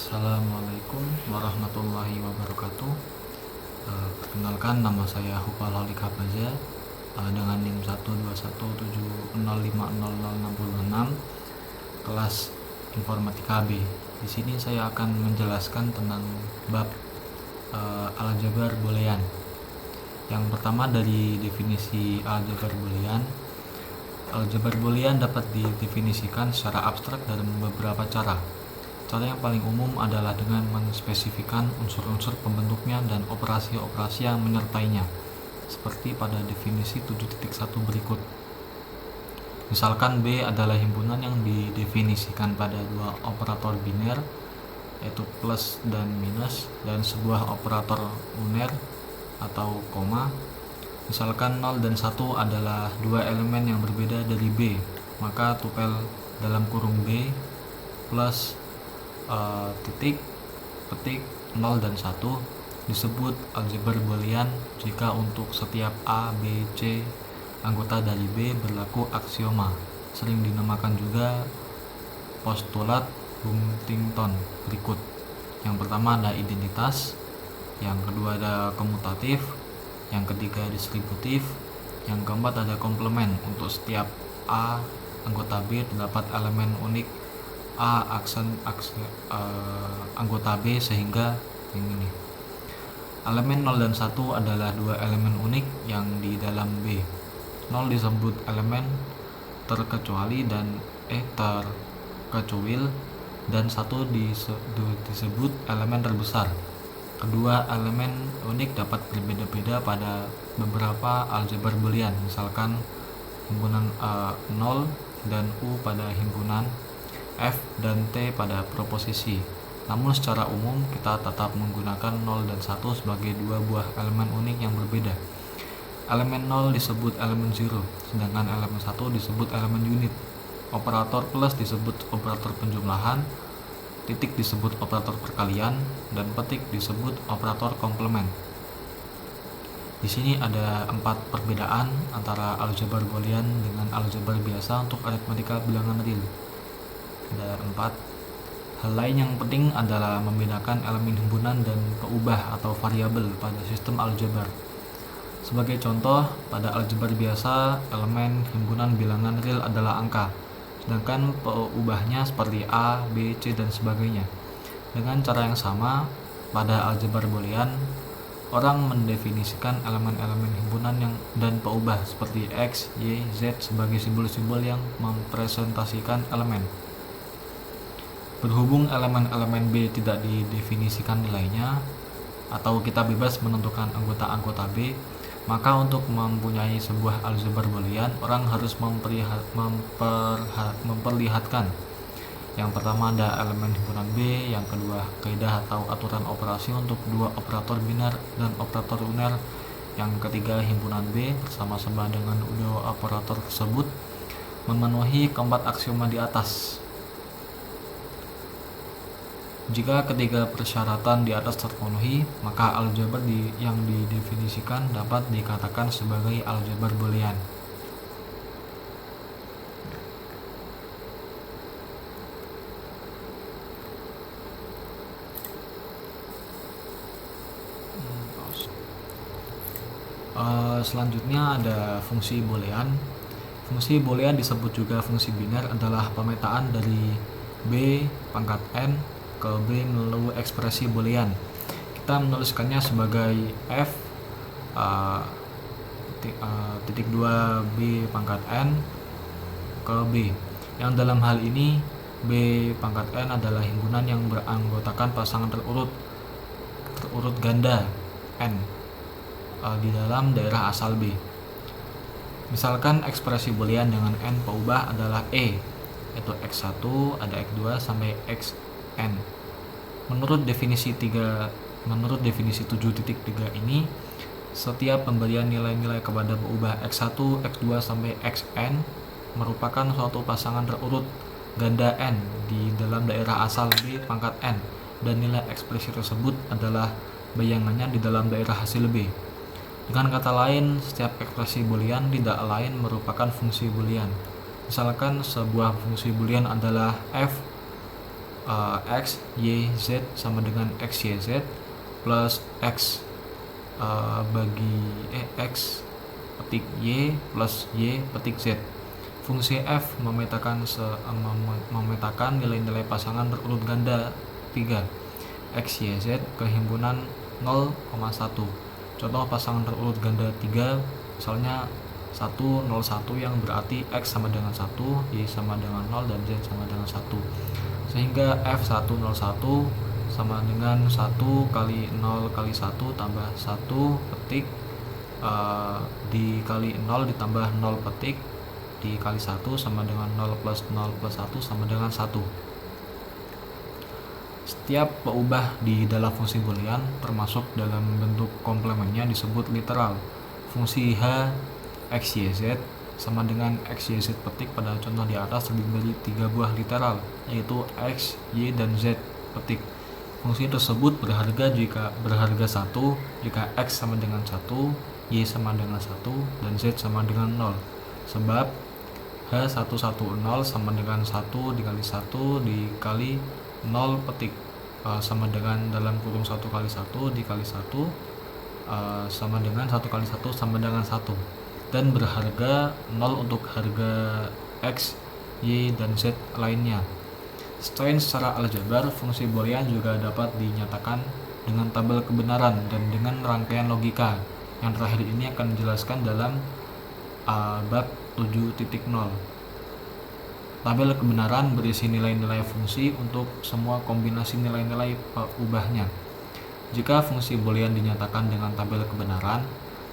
Assalamualaikum warahmatullahi wabarakatuh. Perkenalkan, nama saya Hupal Holik Habaza dengan NIM 12170500666 kelas Informatika B. Di sini saya akan menjelaskan tentang bab aljabar boolean. Yang pertama dari definisi aljabar boolean. Aljabar boolean dapat didefinisikan secara abstrak dalam beberapa cara. Cara yang paling umum adalah dengan menspesifikkan unsur-unsur pembentuknya dan operasi-operasi yang menyertainya, seperti pada definisi 7.1 berikut. Misalkan B adalah himpunan yang didefinisikan pada dua operator biner, yaitu plus dan minus, dan sebuah operator uner atau koma. Misalkan 0 dan 1 adalah dua elemen yang berbeda dari B, maka tupel dalam kurung B plus titik petik 0 dan 1 disebut aljabar boolean jika untuk setiap A, B, C anggota dari B berlaku aksioma, sering dinamakan juga postulat Huntington berikut. Yang pertama ada identitas, yang kedua ada komutatif, yang ketiga distributif, yang keempat ada komplement. Untuk setiap A anggota B terdapat elemen unik A anggota B, sehingga ini elemen 0 dan 1 adalah dua elemen unik yang di dalam B. 0 disebut elemen terkecuali dan terkecuil, dan 1 disebut elemen terbesar. Kedua elemen unik dapat berbeda-beda pada beberapa aljabar boolean, misalkan himpunan 0 dan U pada himpunan F dan T pada proposisi. Namun secara umum kita tetap menggunakan 0 dan 1 sebagai dua buah elemen unik yang berbeda. Elemen 0 disebut elemen 0, sedangkan elemen 1 disebut elemen unit. Operator plus disebut operator penjumlahan, titik disebut operator perkalian, dan petik disebut operator komplement. Di sini ada 4 perbedaan antara aljabar boolean dengan aljabar biasa untuk aritmatika bilangan real. Ada 4. Hal lain yang penting adalah membedakan elemen himpunan dan peubah atau variabel pada sistem aljabar. Sebagai contoh, pada aljabar biasa, elemen himpunan bilangan real adalah angka, sedangkan peubahnya seperti A, B, C, dan sebagainya. Dengan cara yang sama, pada aljabar boolean, orang mendefinisikan elemen-elemen himpunan dan peubah seperti X, Y, Z sebagai simbol-simbol yang mempresentasikan elemen. Berhubung elemen-elemen B tidak didefinisikan nilainya, atau kita bebas menentukan anggota-anggota B, maka untuk mempunyai sebuah aljabar boolean, orang harus memperlihatkan yang pertama ada elemen himpunan B, yang kedua kaidah atau aturan operasi untuk dua operator biner dan operator uner, yang ketiga himpunan B bersama-sama dengan dua operator tersebut memenuhi keempat aksioma di atas. Jika ketiga persyaratan di atas terpenuhi, maka aljabar yang didefinisikan dapat dikatakan sebagai aljabar boolean. Selanjutnya ada fungsi boolean. Fungsi boolean disebut juga fungsi biner adalah pemetaan dari B pangkat n ke B melalui ekspresi boolean. Kita menuliskannya sebagai F titik 2 B pangkat n ke B, yang dalam hal ini B pangkat n adalah himpunan yang beranggotakan pasangan terurut ganda n di dalam daerah asal B. Misalkan ekspresi boolean dengan n peubah adalah E, yaitu X1 ada X2 sampai Xn. Menurut definisi 7.3 ini, setiap pemberian nilai-nilai kepada peubah X1, X2 sampai Xn merupakan suatu pasangan terurut ganda n di dalam daerah asal B pangkat n, dan nilai ekspresi tersebut adalah bayangannya di dalam daerah hasil B. Dengan kata lain, setiap ekspresi boolean tidak lain merupakan fungsi boolean. Misalkan sebuah fungsi boolean adalah f X, Y, Z sama dengan X, Y, Z plus X X petik Y plus Y petik Z. Fungsi f memetakan nilai-nilai pasangan berurut ganda 3 X, Y, Z kehimpunan 0,1. Contoh pasangan berurut ganda 3 misalnya 1, 0, 1 yang berarti X sama dengan 1, Y sama dengan 0, dan Z sama dengan 1. Sehingga F1, 0, 1 sama dengan 1 kali 0 kali 1 tambah 1 petik dikali 0 ditambah 0 petik dikali 1 sama dengan 0 plus 0 plus 1 sama dengan 1. Setiap peubah di dalam fungsi boolean termasuk dalam bentuk komplemennya disebut literal. Fungsi H X, Y, Z sama dengan X, Y, Z petik pada contoh di atas terdiri dari 3 buah literal, yaitu X, Y, dan Z petik. Fungsi tersebut berharga jika berharga 1 jika X sama dengan 1, Y sama dengan 1, dan Z sama dengan 0. Sebab H110 sama dengan 1 dikali 1 dikali 0 petik sama dengan dalam kurung 1 kali 1 dikali 1 sama dengan 1 kali 1 sama dengan 1. Dan berharga 0 untuk harga X, Y, dan Z lainnya. Selain secara aljabar, fungsi boolean juga dapat dinyatakan dengan tabel kebenaran dan dengan rangkaian logika. Yang terakhir ini akan dijelaskan dalam bab 7.0. Tabel kebenaran berisi nilai-nilai fungsi untuk semua kombinasi nilai-nilai peubahnya. Jika fungsi boolean dinyatakan dengan tabel kebenaran,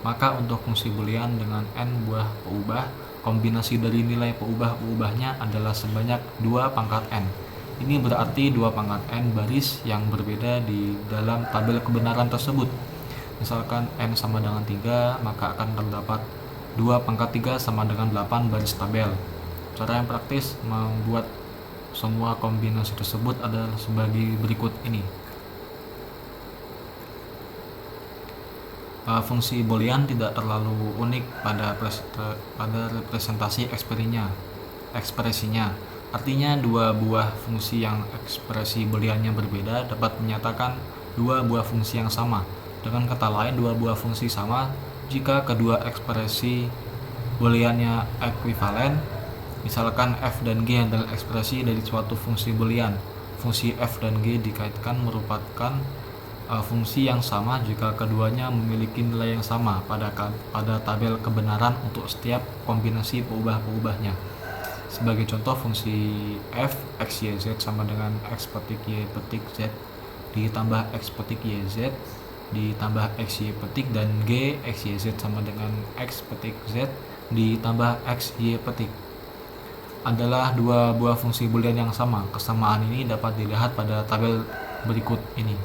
maka untuk fungsi boolean dengan n buah peubah, kombinasi dari nilai peubah-peubahnya adalah sebanyak 2 pangkat n. Ini berarti 2 pangkat n baris yang berbeda di dalam tabel kebenaran tersebut. Misalkan n sama dengan 3, maka akan terdapat 2 pangkat 3 sama dengan 8 baris tabel. Cara yang praktis membuat semua kombinasi tersebut adalah sebagai berikut ini. Fungsi boolean tidak terlalu unik pada representasi ekspresinya. Artinya, 2 buah fungsi yang ekspresi booleannya berbeda dapat menyatakan 2 buah fungsi yang sama. Dengan kata lain, 2 buah fungsi sama jika kedua ekspresi booleannya ekuivalen. Misalkan f dan g adalah ekspresi dari suatu fungsi boolean. Fungsi f dan g dikaitkan merupakan fungsi yang sama jika keduanya memiliki nilai yang sama pada tabel kebenaran untuk setiap kombinasi peubah-peubahnya. Sebagai contoh, fungsi f X, Y, Z sama dengan X petik Y petik Z ditambah X petik Y, Z ditambah X, Y petik, dan G X, Y, Z sama dengan X petik Z ditambah X, Y petik adalah 2 buah fungsi boolean yang sama. Kesamaan ini dapat dilihat pada tabel berikut ini.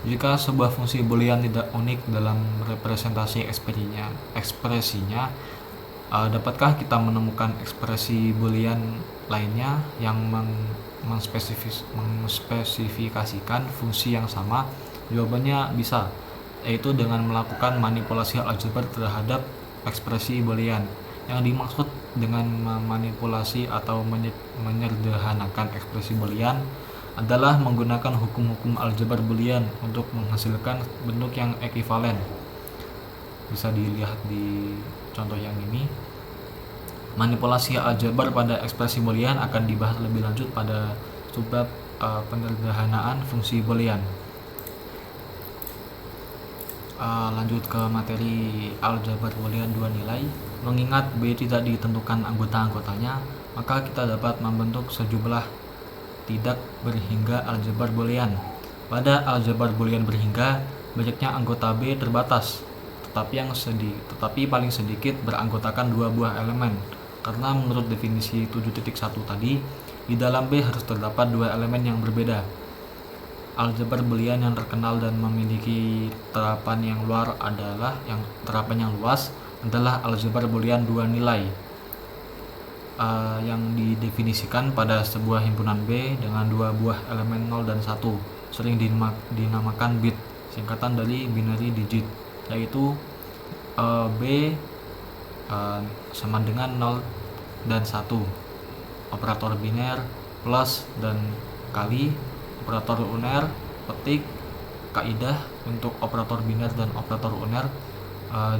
Jika sebuah fungsi boolean tidak unik dalam representasi ekspresinya, dapatkah kita menemukan ekspresi boolean lainnya yang mengspesifikasikan fungsi yang sama? Jawabannya bisa, yaitu dengan melakukan manipulasi aljabar terhadap ekspresi boolean. Yang dimaksud dengan memanipulasi atau menyederhanakan ekspresi boolean adalah menggunakan hukum-hukum aljabar boolean untuk menghasilkan bentuk yang ekuivalen. Bisa dilihat di contoh yang ini. Manipulasi aljabar pada ekspresi boolean akan dibahas lebih lanjut pada subbab penyederhanaan fungsi boolean. Lanjut ke materi aljabar boolean 2 nilai. Mengingat B tidak ditentukan anggota-anggotanya, maka kita dapat membentuk sejumlah tidak berhingga aljabar boolean. Pada aljabar boolean berhingga, banyaknya anggota B terbatas, tetapi paling sedikit beranggotakan 2 buah elemen. Karena menurut definisi 7.1 tadi, di dalam B harus terdapat 2 elemen yang berbeda. Aljabar boolean yang terkenal dan memiliki terapan yang luas adalah aljabar boolean 2 nilai. Yang didefinisikan pada sebuah himpunan B dengan 2 buah elemen 0 dan 1, sering dinamakan bit, singkatan dari binary digit, yaitu B sama dengan 0 dan 1. operator biner, plus dan kali, operator uner, petik, kaidah untuk operator biner dan operator uner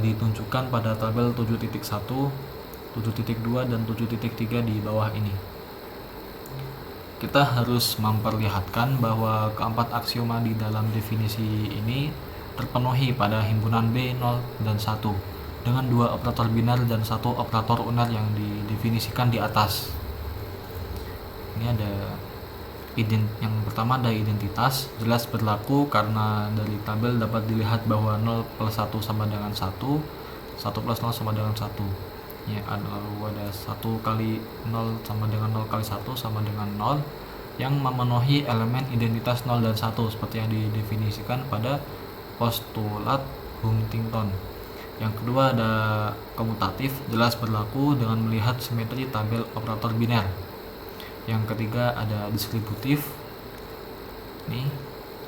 ditunjukkan pada tabel 7.1, 7.2 dan 7.3 di bawah ini. Kita harus memperlihatkan bahwa keempat aksioma di dalam definisi ini terpenuhi pada himpunan B, 0, dan 1 dengan 2 operator biner dan 1 operator uner yang didefinisikan di atas. Ini ada yang pertama ada identitas, jelas berlaku karena dari tabel dapat dilihat bahwa 0 plus 1 sama dengan 1, 1 plus 0 sama dengan 1. Ya, lalu ada 1 kali 0 sama dengan 0 kali 1 sama dengan 0 yang memenuhi elemen identitas 0 dan 1 seperti yang didefinisikan pada postulat Huntington. Yang kedua ada komutatif, jelas berlaku dengan melihat simetri tabel operator biner. Yang ketiga ada distributif nih.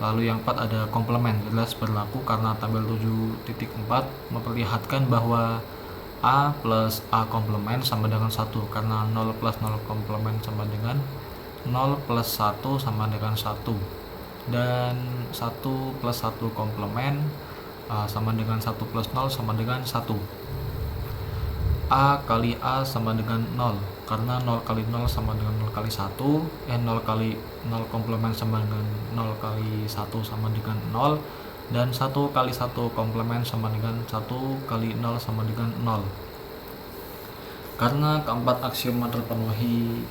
Lalu yang 4 ada komplement, jelas berlaku karena tabel 7.4 memperlihatkan bahwa A plus A komplement sama dengan 1 karena 0 plus 0 komplement sama dengan 0 plus 1 sama dengan 1 dan 1 plus 1 komplement sama dengan 1 plus 0 sama dengan 1. A kali A sama dengan 0 karena 0 kali 0 sama dengan 0 kali 1, 0 kali 0 komplement sama dengan 0 kali 1 sama dengan 0, dan 1 kali 1 komplement sama dengan 1 kali 0 sama dengan 0. Karena keempat aksioma terpenuhi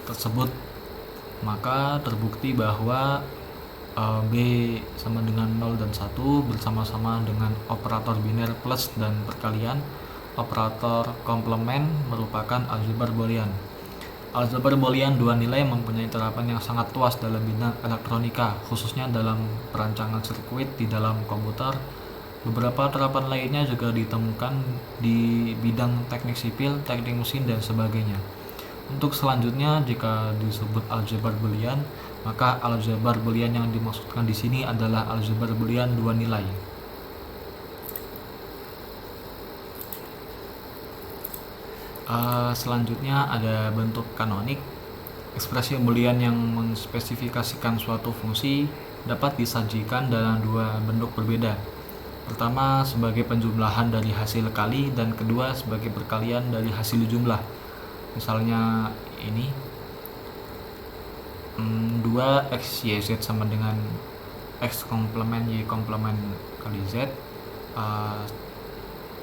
tersebut, maka terbukti bahwa B sama dengan 0 dan 1 bersama-sama dengan operator biner plus dan perkalian operator komplement merupakan aljabar Boolean. Aljabar Boolean dua nilai mempunyai terapan yang sangat luas dalam bidang elektronika, khususnya dalam perancangan sirkuit di dalam komputer. Beberapa terapan lainnya juga ditemukan di bidang teknik sipil, teknik mesin, dan sebagainya. Untuk selanjutnya, jika disebut aljabar Boolean, maka aljabar Boolean yang dimaksudkan di sini adalah aljabar Boolean dua nilai. Selanjutnya ada bentuk kanonik. Ekspresi Boolean yang menspesifikasikan suatu fungsi dapat disajikan dalam dua bentuk berbeda. Pertama sebagai penjumlahan dari hasil kali dan kedua sebagai perkalian dari hasil jumlah. Misalnya ini 2 x y z sama dengan x komplement y komplement kali z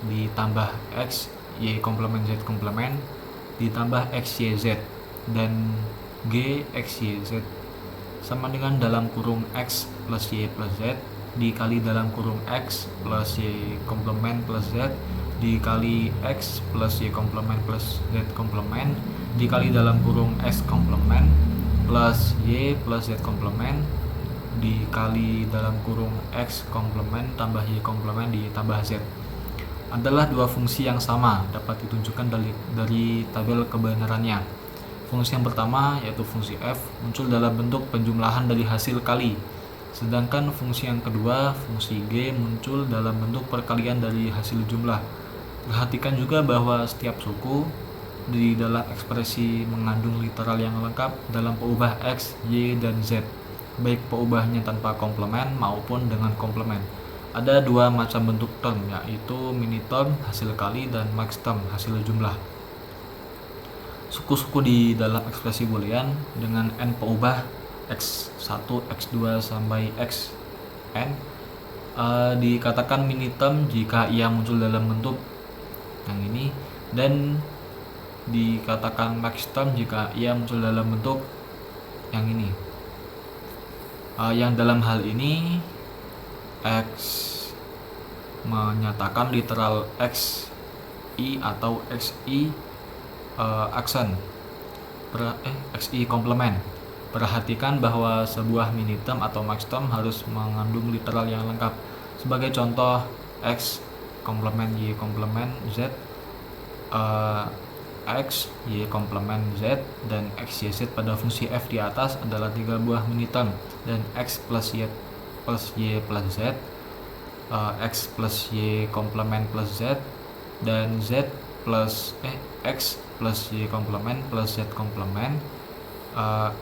ditambah x y komplement z komplement ditambah x y z dan g x y z sama dengan dalam kurung x plus y plus z dikali dalam kurung x plus y komplement plus z dikali x plus y komplement plus z komplement dikali dalam kurung x komplement plus y plus z komplement dikali dalam kurung x komplement tambah y komplement ditambah z adalah dua fungsi yang sama, dapat ditunjukkan dari tabel kebenarannya. Fungsi yang pertama yaitu fungsi f muncul dalam bentuk penjumlahan dari hasil kali, sedangkan fungsi yang kedua fungsi g muncul dalam bentuk perkalian dari hasil jumlah. Perhatikan juga bahwa setiap suku di dalam ekspresi mengandung literal yang lengkap dalam peubah x, y, dan z, baik peubahnya tanpa komplement maupun dengan komplement. Ada dua macam bentuk term, yaitu miniterm hasil kali dan maxterm hasil jumlah. Suku-suku di dalam ekspresi Boolean dengan n peubah x1, x2 sampai xn dikatakan miniterm jika ia muncul dalam bentuk yang ini, dan dikatakan maxterm jika ia muncul dalam bentuk yang ini. Yang dalam hal ini x menyatakan literal xi atau xi aksen xi komplement. Perhatikan bahwa sebuah miniterm atau maxterm harus mengandung literal yang lengkap. Sebagai contoh, x komplement y komplement z, x y komplement z, dan x y z pada fungsi f di atas adalah 3 buah miniterm, dan x plus y plus z, x plus y komplement plus z, dan z plus x plus Y komplement plus Z komplement,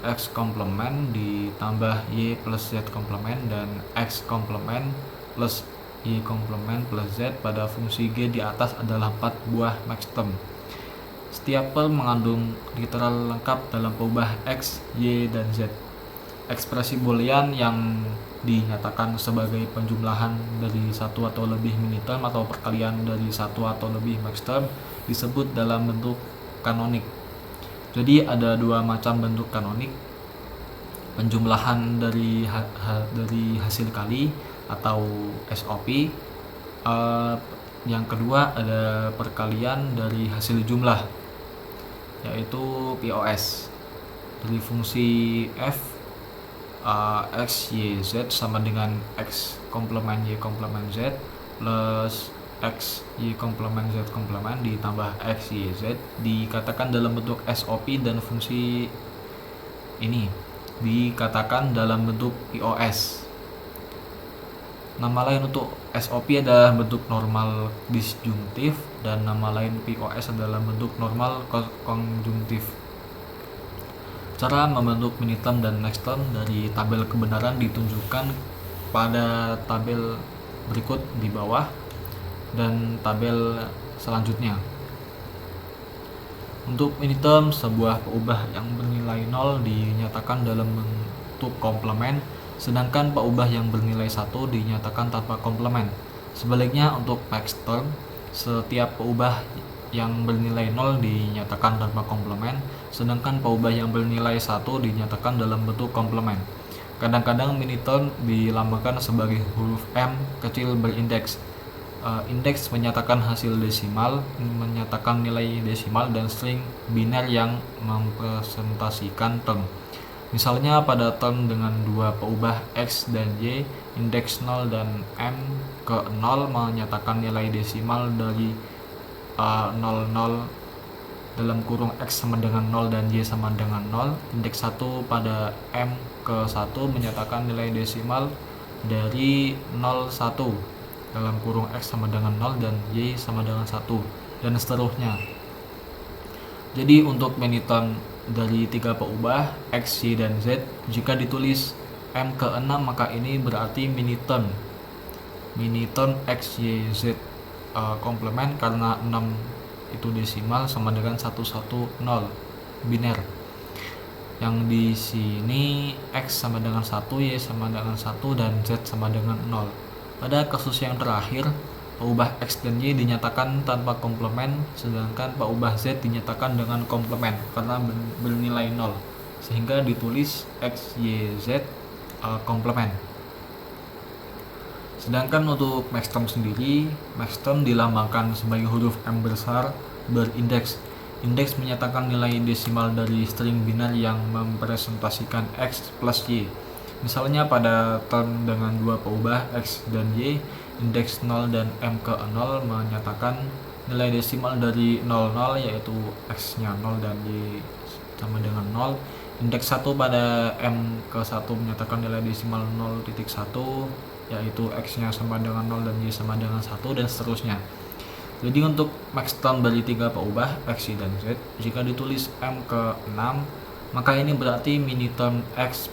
X komplement ditambah Y plus Z komplement, dan X komplement plus Y komplement plus Z pada fungsi G di atas adalah 4 buah maxterm. Setiap pel mengandung literal lengkap dalam peubah X, Y, dan Z. Ekspresi Boolean yang dinyatakan sebagai penjumlahan dari satu atau lebih miniterm atau perkalian dari satu atau lebih maxterm disebut dalam bentuk kanonik. Jadi ada dua macam bentuk kanonik: penjumlahan dari hasil kali atau SOP. Yang kedua ada perkalian dari hasil jumlah, yaitu POS. Dari fungsi f X, Y, Z sama dengan X komplement Y komplement Z plus X, Y komplement Z komplement ditambah X, Y, Z dikatakan dalam bentuk SOP, dan fungsi ini dikatakan dalam bentuk POS. Nama lain untuk SOP adalah bentuk normal disjuntif, dan nama lain POS adalah bentuk normal konjungtif. Cara membentuk miniterm dan maxterm dari tabel kebenaran ditunjukkan pada tabel berikut di bawah dan tabel selanjutnya. Untuk miniterm, sebuah peubah yang bernilai 0 dinyatakan dalam bentuk komplement, sedangkan peubah yang bernilai 1 dinyatakan tanpa komplement. Sebaliknya untuk maxterm, setiap peubah yang bernilai 0 dinyatakan tanpa komplement, sedangkan peubah yang bernilai 1 dinyatakan dalam bentuk komplement. Kadang-kadang miniterm dilambangkan sebagai huruf M kecil berindeks. Indeks menyatakan hasil desimal, menyatakan nilai desimal, dan string biner yang mempresentasikan term. Misalnya pada term dengan dua peubah X dan Y, indeks 0 dan M ke 0 menyatakan nilai desimal dari 00 dalam kurung X sama dengan 0 dan Y sama dengan 0. Indeks 1 pada M ke 1 menyatakan nilai desimal dari 01 dalam kurung X sama dengan 0 dan Y sama dengan 1, dan seterusnya. Jadi untuk miniterm dari tiga peubah X, Y, dan Z, jika ditulis M ke 6 maka ini berarti miniterm X, Y, Z komplement, karena 6 itu desimal sama dengan 110 biner. Yang di sini X sama dengan 1, Y sama dengan 1, dan Z sama dengan 0. Pada kasus yang terakhir, peubah X dan Y dinyatakan tanpa komplement, sedangkan peubah Z dinyatakan dengan komplement karena bernilai 0, sehingga ditulis X, Y, Z komplement. Sedangkan untuk maxterm sendiri, maxterm dilambangkan sebagai huruf M besar berindeks. Indeks menyatakan nilai desimal dari string biner yang mempresentasikan X plus Y. Misalnya pada term dengan dua peubah X dan Y, indeks 0 dan M ke 0 menyatakan nilai desimal dari 00, yaitu X-nya 0 dan Y sama dengan 0. Indeks 1 pada M ke 1 menyatakan nilai desimal 0.1, yaitu X-nya sama dengan 0 dan Y sama dengan 1, dan seterusnya. Jadi untuk maxterm dari tiga peubah X, Y, dan Z, jika ditulis M ke 6 maka ini berarti miniterm X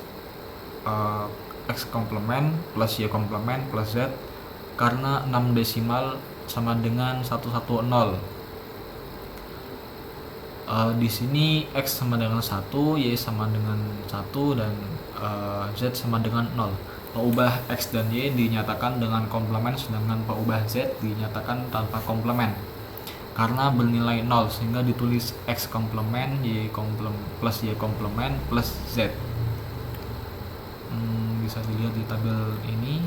komplement plus Y komplement plus Z, karena 6 desimal sama dengan 110. Di sini X sama dengan 1, Y sama dengan 1, dan Z sama dengan 0. Peubah X dan Y dinyatakan dengan komplement, sedangkan peubah Z dinyatakan tanpa komplement karena bernilai 0, sehingga ditulis X komplement plus Y komplement plus Z. Bisa dilihat di tabel ini.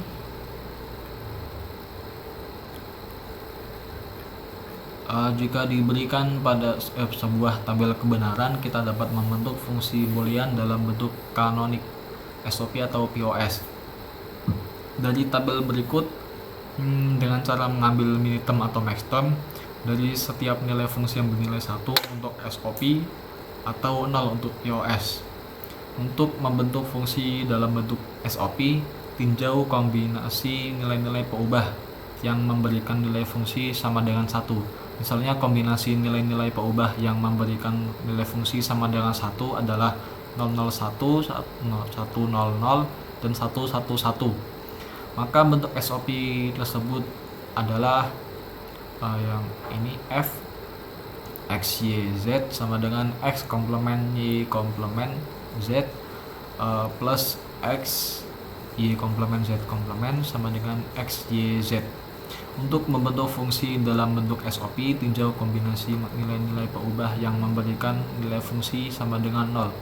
Jika diberikan pada sebuah tabel kebenaran, kita dapat membentuk fungsi Boolean dalam bentuk kanonik SOP atau POS. Dari tabel berikut, dengan cara mengambil miniterm atau maxterm dari setiap nilai fungsi yang bernilai 1 untuk SOP atau 0 untuk POS. Untuk membentuk fungsi dalam bentuk SOP, tinjau kombinasi nilai-nilai peubah yang memberikan nilai fungsi sama dengan 1. Misalnya kombinasi nilai-nilai peubah yang memberikan nilai fungsi sama dengan 1 adalah 001, 100, dan 111. Maka bentuk SOP tersebut adalah yang ini f x y z sama dengan x komplement y komplement z plus x y komplement z komplement sama dengan x y z. Untuk membentuk fungsi dalam bentuk SOP, tinjau kombinasi nilai-nilai peubah yang memberikan nilai fungsi sama dengan 0.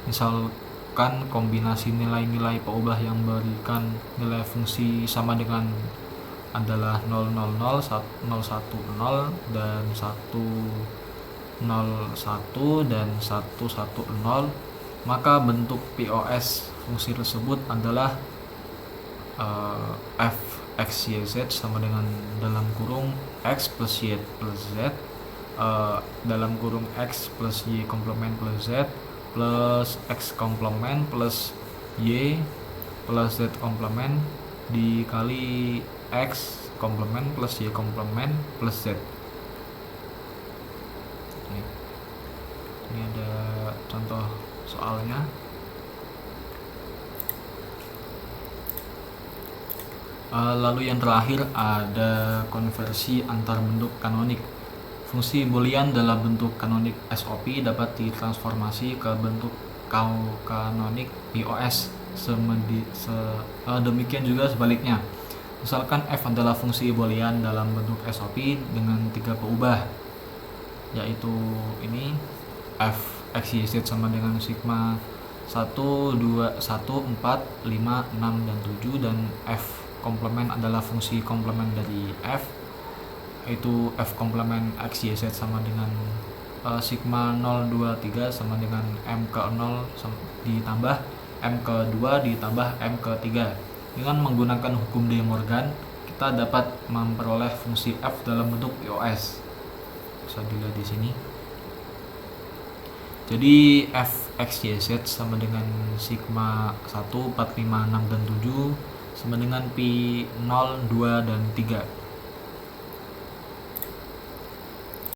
Misalkan kombinasi nilai-nilai peubah yang memberikan nilai fungsi sama dengan adalah 000, 010, dan 101 dan 110, maka bentuk POS fungsi tersebut adalah f x y z sama dengan dalam kurung x plus y plus z dalam kurung x plus y komplement plus z plus x komplement plus y plus z komplement dikali x komplement plus y komplement plus z. Ini ada contoh soalnya. Lalu yang terakhir ada konversi antar bentuk kanonik. Fungsi boolean dalam bentuk kanonik SOP dapat ditransformasi ke bentuk kanonik POS. Demikian juga sebaliknya. Misalkan f adalah fungsi boolean dalam bentuk SOP dengan 3 peubah, yaitu ini f x y z sama dengan sigma 1, 2, 1, 4, 5, 6, dan 7, dan f komplement adalah fungsi komplement dari f, yaitu f komplement x y z sama dengan sigma 0, 2, 3 sama dengan m ke 0 ditambah m ke 2 ditambah m ke 3. Dengan menggunakan hukum De Morgan, kita dapat memperoleh fungsi f dalam bentuk POS. Bisa dilihat di sini. Jadi f x y z sama dengan sigma 1, 4, 5, 6, dan 7 sama dengan pi 0, 2, dan 3.